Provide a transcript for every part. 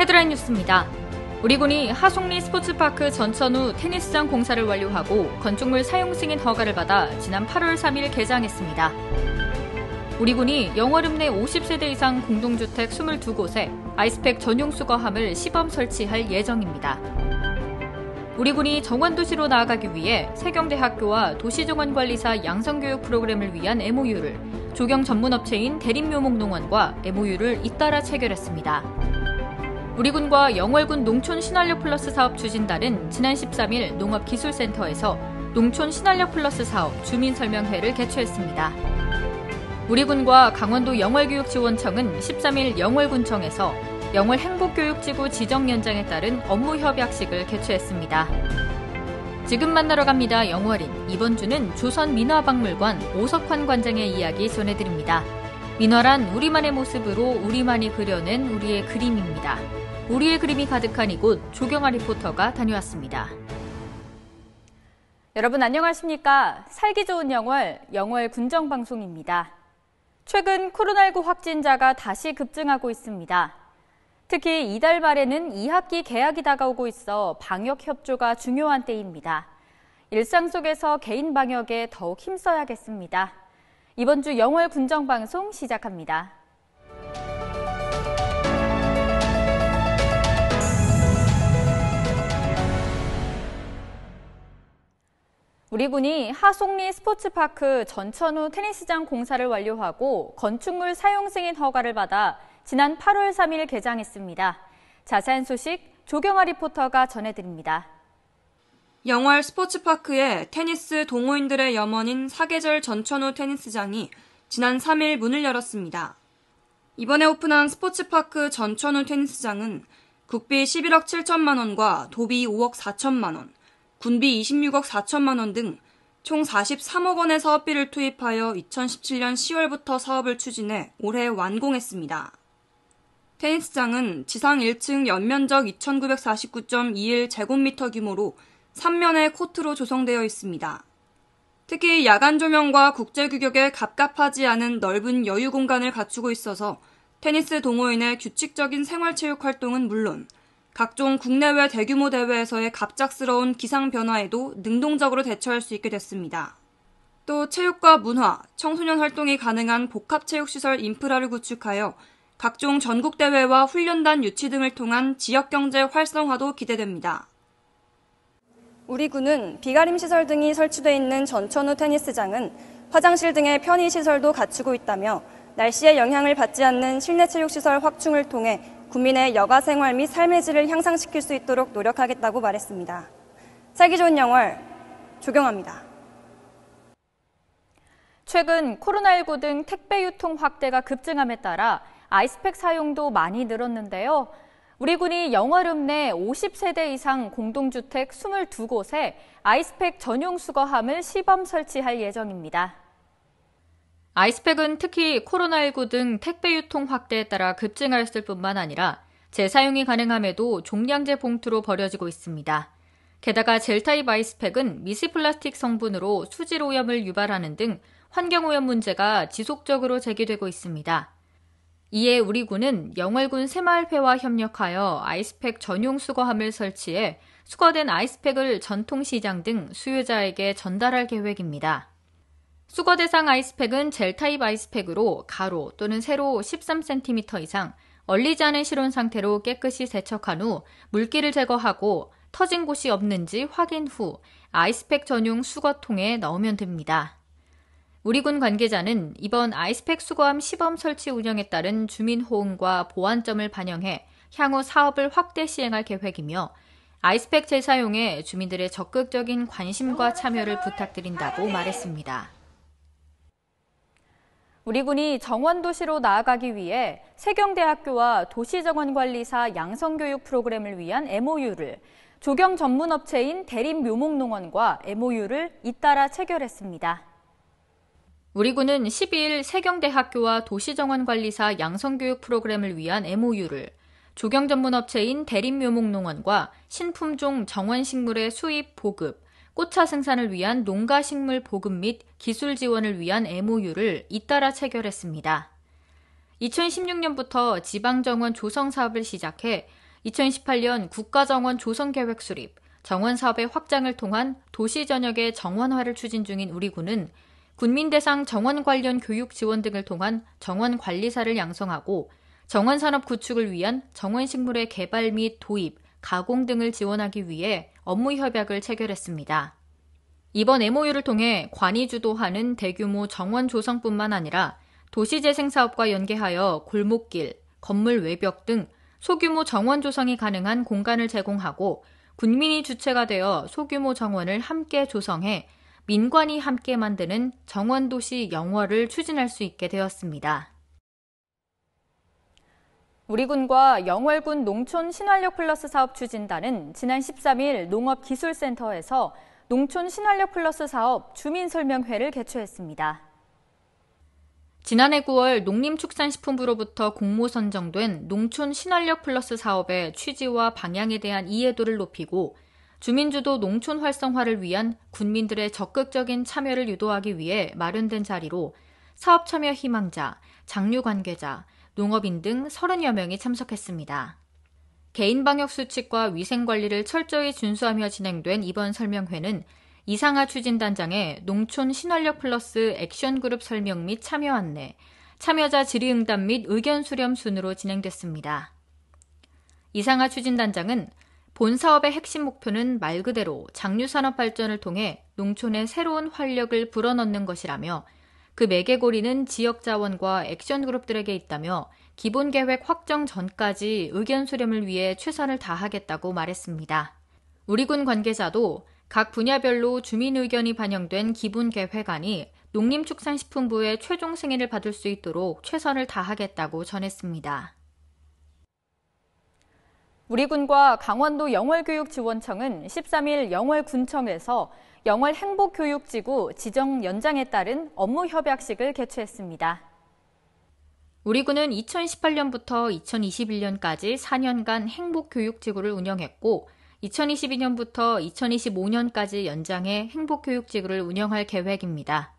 헤드라인 뉴스입니다. 우리 군이 하송리 스포츠파크 전천후 테니스장 공사를 완료하고 건축물 사용 승인 허가를 받아 지난 8월 3일 개장했습니다. 우리 군이 영월읍 내 50세대 이상 공동주택 22곳에 아이스팩 전용 수거함을 시범 설치할 예정입니다. 우리 군이 정원도시로 나아가기 위해 세경대학교와 도시정원관리사 양성교육 프로그램을 위한 MOU를 조경 전문업체인 대림묘목농원과 MOU를 잇따라 체결했습니다. 우리 군과 영월군 농촌 신활력 플러스 사업 추진단은 지난 13일 농업기술센터에서 농촌 신활력 플러스 사업 주민설명회를 개최했습니다. 우리 군과 강원도 영월교육지원청은 13일 영월군청에서 영월 행복교육지구 지정 연장에 따른 업무 협약식을 개최했습니다. 지금 만나러 갑니다. 영월인. 이번 주는 조선민화박물관 오석환 관장의 이야기 전해드립니다. 민화란 우리만의 모습으로 우리만이 그려낸 우리의 그림입니다. 우리의 그림이 가득한 이곳 조경아 리포터가 다녀왔습니다. 여러분 안녕하십니까? 살기 좋은 영월, 영월 군정방송입니다. 최근 코로나19 확진자가 다시 급증하고 있습니다. 특히 이달 말에는 2학기 개학이 다가오고 있어 방역 협조가 중요한 때입니다. 일상 속에서 개인 방역에 더욱 힘써야겠습니다. 이번 주 영월 군정방송 시작합니다. 우리 군이 하송리 스포츠파크 전천후 테니스장 공사를 완료하고 건축물 사용 승인 허가를 받아 지난 8월 3일 개장했습니다. 자세한 소식 조경아 리포터가 전해드립니다. 영월 스포츠파크의 테니스 동호인들의 염원인 사계절 전천후 테니스장이 지난 3일 문을 열었습니다. 이번에 오픈한 스포츠파크 전천후 테니스장은 국비 11억 7천만 원과 도비 5억 4천만 원, 군비 26억 4천만 원 등 총 43억 원의 사업비를 투입하여 2017년 10월부터 사업을 추진해 올해 완공했습니다. 테니스장은 지상 1층 연면적 2,949.21제곱미터 규모로 3면의 코트로 조성되어 있습니다. 특히 야간 조명과 국제 규격에 갑갑하지 않은 넓은 여유 공간을 갖추고 있어서 테니스 동호인의 규칙적인 생활체육 활동은 물론 각종 국내외 대규모 대회에서의 갑작스러운 기상 변화에도 능동적으로 대처할 수 있게 됐습니다. 또 체육과 문화, 청소년 활동이 가능한 복합체육시설 인프라를 구축하여 각종 전국대회와 훈련단 유치 등을 통한 지역경제 활성화도 기대됩니다. 우리 군은 비가림 시설 등이 설치되어 있는 전천후 테니스장은 화장실 등의 편의시설도 갖추고 있다며 날씨의 영향을 받지 않는 실내 체육시설 확충을 통해 국민의 여가 생활 및 삶의 질을 향상시킬 수 있도록 노력하겠다고 말했습니다. 살기 좋은 영월, 조경아입니다. 최근 코로나19 등 택배 유통 확대가 급증함에 따라 아이스팩 사용도 많이 늘었는데요. 우리 군이 영월읍 내 50세대 이상 공동주택 22곳에 아이스팩 전용 수거함을 시범 설치할 예정입니다. 아이스팩은 특히 코로나19 등 택배 유통 확대에 따라 급증하였을 뿐만 아니라 재사용이 가능함에도 종량제 봉투로 버려지고 있습니다. 게다가 젤타입 아이스팩은 미세플라스틱 성분으로 수질 오염을 유발하는 등 환경오염 문제가 지속적으로 제기되고 있습니다. 이에 우리 군은 영월군 새마을회와 협력하여 아이스팩 전용 수거함을 설치해 수거된 아이스팩을 전통시장 등 수요자에게 전달할 계획입니다. 수거 대상 아이스팩은 젤타입 아이스팩으로 가로 또는 세로 13cm 이상 얼리지 않은 실온 상태로 깨끗이 세척한 후 물기를 제거하고 터진 곳이 없는지 확인 후 아이스팩 전용 수거통에 넣으면 됩니다. 우리 군 관계자는 이번 아이스팩 수거함 시범 설치 운영에 따른 주민 호응과 보완점을 반영해 향후 사업을 확대 시행할 계획이며 아이스팩 재사용에 주민들의 적극적인 관심과 참여를 부탁드린다고 말했습니다. 우리 군이 정원도시로 나아가기 위해 세경대학교와 도시정원관리사 양성교육 프로그램을 위한 MOU를 조경 전문업체인 대림묘목농원과 MOU를 잇따라 체결했습니다. 우리 군은 12일 세경대학교와 도시정원관리사 양성교육 프로그램을 위한 MOU를 조경 전문업체인 대림묘목농원과 신품종 정원식물의 수입 보급, 꽃차 생산을 위한 농가식물 보급 및 기술 지원을 위한 MOU를 잇따라 체결했습니다. 2016년부터 지방정원 조성 사업을 시작해 2018년 국가정원 조성계획 수립, 정원 사업의 확장을 통한 도시 전역의 정원화를 추진 중인 우리 군은 군민 대상 정원 관련 교육 지원 등을 통한 정원 관리사를 양성하고 정원 산업 구축을 위한 정원 식물의 개발 및 도입, 가공 등을 지원하기 위해 업무 협약을 체결했습니다. 이번 MOU를 통해 관이 주도하는 대규모 정원 조성뿐만 아니라 도시재생 사업과 연계하여 골목길, 건물 외벽 등 소규모 정원 조성이 가능한 공간을 제공하고 군민이 주체가 되어 소규모 정원을 함께 조성해 민관이 함께 만드는 정원도시 영월을 추진할 수 있게 되었습니다. 우리 군과 영월군 농촌 신활력 플러스 사업 추진단은 지난 13일 농업기술센터에서 농촌 신활력 플러스 사업 주민설명회를 개최했습니다. 지난해 9월 농림축산식품부로부터 공모 선정된 농촌 신활력 플러스 사업의 취지와 방향에 대한 이해도를 높이고 주민주도 농촌 활성화를 위한 군민들의 적극적인 참여를 유도하기 위해 마련된 자리로 사업 참여 희망자, 장류 관계자, 농업인 등 30여 명이 참석했습니다. 개인 방역 수칙과 위생 관리를 철저히 준수하며 진행된 이번 설명회는 이상하 추진단장의 농촌 신활력 플러스 액션 그룹 설명 및 참여 안내, 참여자 질의응답 및 의견 수렴 순으로 진행됐습니다. 이상하 추진단장은 본 사업의 핵심 목표는 말 그대로 장류산업 발전을 통해 농촌에 새로운 활력을 불어넣는 것이라며 그 매개고리는 지역 자원과 액션 그룹들에게 있다며 기본 계획 확정 전까지 의견 수렴을 위해 최선을 다하겠다고 말했습니다. 우리 군 관계자도 각 분야별로 주민 의견이 반영된 기본 계획안이 농림축산식품부의 최종 승인을 받을 수 있도록 최선을 다하겠다고 전했습니다. 우리 군과 강원도 영월교육지원청은 13일 영월군청에서 영월 행복교육지구 지정 연장에 따른 업무 협약식을 개최했습니다. 우리 군은 2018년부터 2021년까지 4년간 행복교육지구를 운영했고 2022년부터 2025년까지 연장해 행복교육지구를 운영할 계획입니다.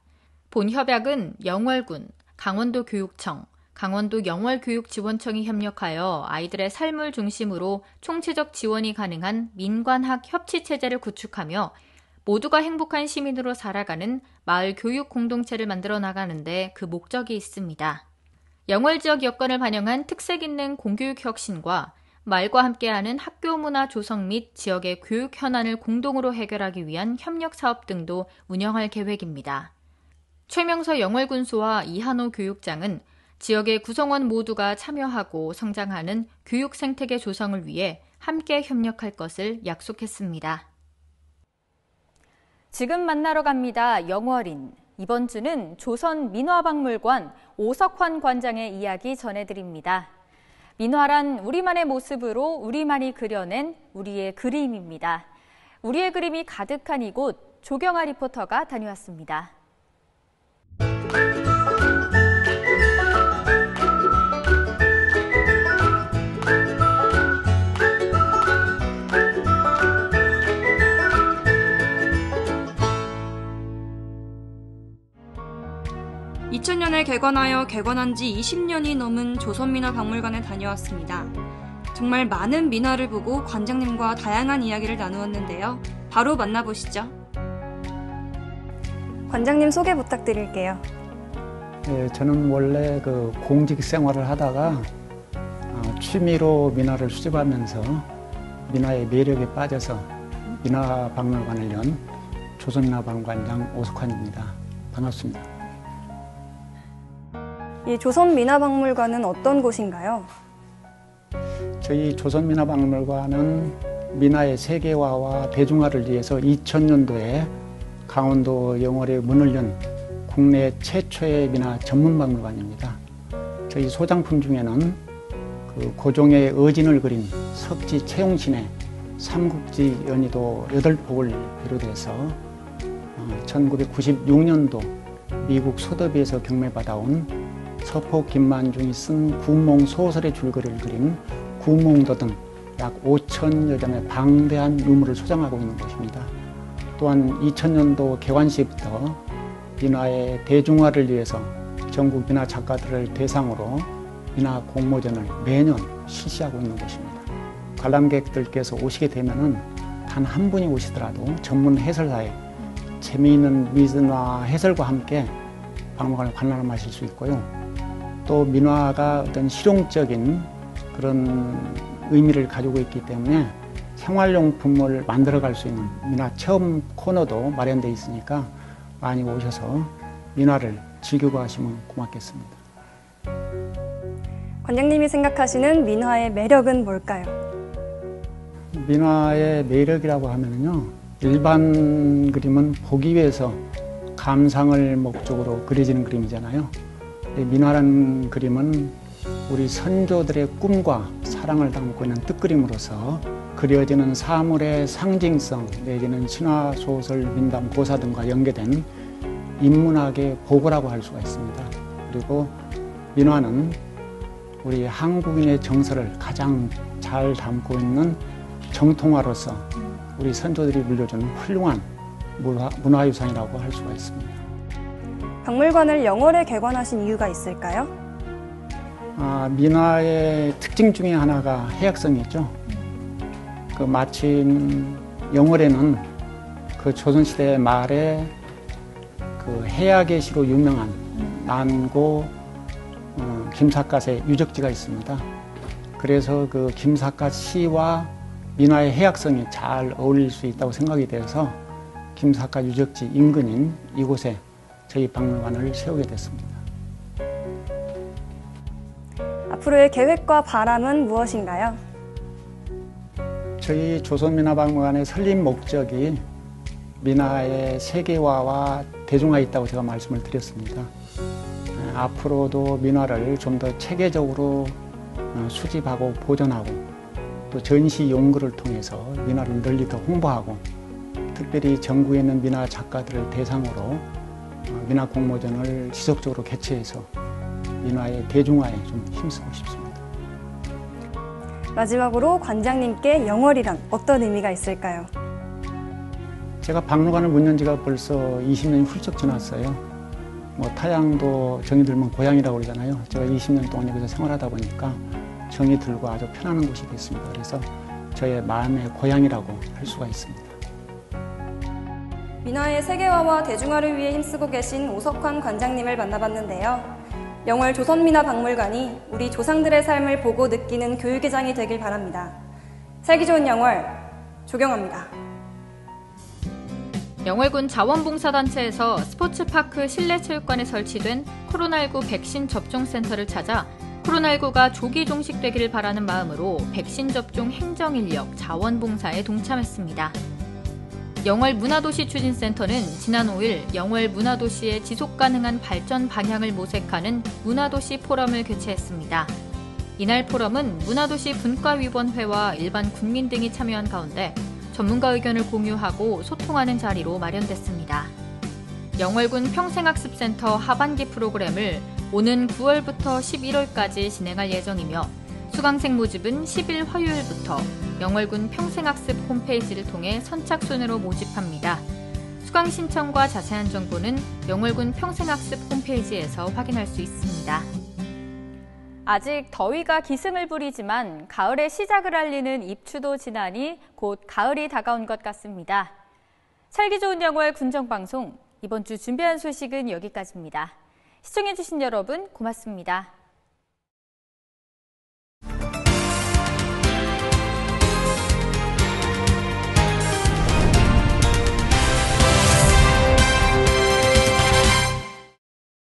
본 협약은 영월군, 강원도교육청, 강원도 영월교육지원청이 협력하여 아이들의 삶을 중심으로 총체적 지원이 가능한 민관학 협치체제를 구축하며 모두가 행복한 시민으로 살아가는 마을 교육 공동체를 만들어 나가는데 그 목적이 있습니다. 영월 지역 여건을 반영한 특색 있는 공교육 혁신과 말과 함께하는 학교 문화 조성 및 지역의 교육 현안을 공동으로 해결하기 위한 협력 사업 등도 운영할 계획입니다. 최명서 영월군수와 이한호 교육장은 지역의 구성원 모두가 참여하고 성장하는 교육 생태계 조성을 위해 함께 협력할 것을 약속했습니다. 지금 만나러 갑니다. 영월인. 이번 주는 조선민화박물관 오석환 관장의 이야기 전해드립니다. 민화란 우리만의 모습으로 우리만이 그려낸 우리의 그림입니다. 우리의 그림이 가득한 이곳 조경아 리포터가 다녀왔습니다. 2000년에 개관하여 개관한 지 20년이 넘은 조선민화박물관에 다녀왔습니다. 정말 많은 민화를 보고 관장님과 다양한 이야기를 나누었는데요. 바로 만나보시죠. 관장님 소개 부탁드릴게요. 네, 저는 원래 공직 생활을 하다가 취미로 민화를 수집하면서 민화의 매력에 빠져서 민화박물관을 연 조선민화박물관장 오석환입니다. 반갑습니다. 이 조선민화박물관은 어떤 곳인가요? 저희 조선민화박물관은 민화의 세계화와 대중화를 위해서 2000년도에 강원도 영월에 문을 연 국내 최초의 민화 전문박물관입니다. 저희 소장품 중에는 고종의 어진을 그린 석지 채용신의 삼국지 연희도 8폭을 비롯해서 1996년도 미국 소더비에서 경매받아온 서포 김만중이 쓴 구몽 소설의 줄거리를 그린 구몽도 등 약 5,000여 점의 방대한 유물을 소장하고 있는 곳입니다. 또한 2000년도 개관 시부터 민화의 대중화를 위해서 전국 민화 작가들을 대상으로 민화 공모전을 매년 실시하고 있는 곳입니다. 관람객들께서 오시게 되면은 단 한 분이 오시더라도 전문 해설사에 재미있는 민화 해설과 함께 박물관을 관람하실 수 있고요. 또 민화가 어떤 실용적인 그런 의미를 가지고 있기 때문에 생활용품을 만들어갈 수 있는 민화 체험 코너도 마련되어 있으니까 많이 오셔서 민화를 즐기고 가시면 고맙겠습니다. 관장님이 생각하시는 민화의 매력은 뭘까요? 민화의 매력이라고 하면요, 일반 그림은 보기 위해서 감상을 목적으로 그려지는 그림이잖아요. 민화라는 그림은 우리 선조들의 꿈과 사랑을 담고 있는 뜻그림으로서 그려지는 사물의 상징성 내지는 신화, 소설, 민담, 고사 등과 연계된 인문학의 보고라고 할 수가 있습니다. 그리고 민화는 우리 한국인의 정서를 가장 잘 담고 있는 정통화로서 우리 선조들이 물려준 훌륭한 문화유산이라고 할 수가 있습니다. 박물관을 영월에 개관하신 이유가 있을까요? 민화의 특징 중에 하나가 해학성이죠. 마침 영월에는 그 조선시대 말에 그 해학의 시로 유명한 난고 김삿갓의 유적지가 있습니다. 그래서 그 김삿갓 시와 민화의 해학성이 잘 어울릴 수 있다고 생각이 되어서 김삿갓 유적지 인근인 이곳에 저희 박물관을 세우게 됐습니다. 앞으로의 계획과 바람은 무엇인가요? 저희 조선민화박물관의 설립 목적이 민화의 세계화와 대중화에 있다고 제가 말씀을 드렸습니다. 앞으로도 민화를 좀 더 체계적으로 수집하고 보존하고 또 전시 연구를 통해서 민화를 널리 더 홍보하고 특별히 전국에 있는 민화 작가들을 대상으로 민화 공모전을 지속적으로 개최해서 민화의 대중화에 좀 힘쓰고 싶습니다. 마지막으로 관장님께 영월이란 어떤 의미가 있을까요? 제가 박물관을 문 연 지가 벌써 20년이 훌쩍 지났어요. 타양도 정이 들면 고향이라고 그러잖아요. 제가 20년 동안 여기서 생활하다 보니까 정이 들고 아주 편안한 곳이 됐습니다. 그래서 저의 마음의 고향이라고 할 수가 있습니다. 민화의 세계화와 대중화를 위해 힘쓰고 계신 오석환 관장님을 만나봤는데요. 영월 조선민화박물관이 우리 조상들의 삶을 보고 느끼는 교육의장이 되길 바랍니다. 살기 좋은 영월, 조경아입니다. 영월군 자원봉사단체에서 스포츠파크 실내체육관에 설치된 코로나19 백신 접종센터를 찾아 코로나19가 조기 종식되기를 바라는 마음으로 백신 접종 행정인력 자원봉사에 동참했습니다. 영월 문화도시 추진센터는 지난 5일 영월 문화도시의 지속가능한 발전 방향을 모색하는 문화도시 포럼을 개최했습니다. 이날 포럼은 문화도시 분과위원회와 일반 국민 등이 참여한 가운데 전문가 의견을 공유하고 소통하는 자리로 마련됐습니다. 영월군 평생학습센터 하반기 프로그램을 오는 9월부터 11월까지 진행할 예정이며 수강생 모집은 10일 화요일부터 영월군 평생학습 홈페이지를 통해 선착순으로 모집합니다. 수강 신청과 자세한 정보는 영월군 평생학습 홈페이지에서 확인할 수 있습니다. 아직 더위가 기승을 부리지만 가을의 시작을 알리는 입추도 지나니 곧 가을이 다가온 것 같습니다. 살기 좋은 영월 군정방송, 이번 주 준비한 소식은 여기까지입니다. 시청해주신 여러분 고맙습니다.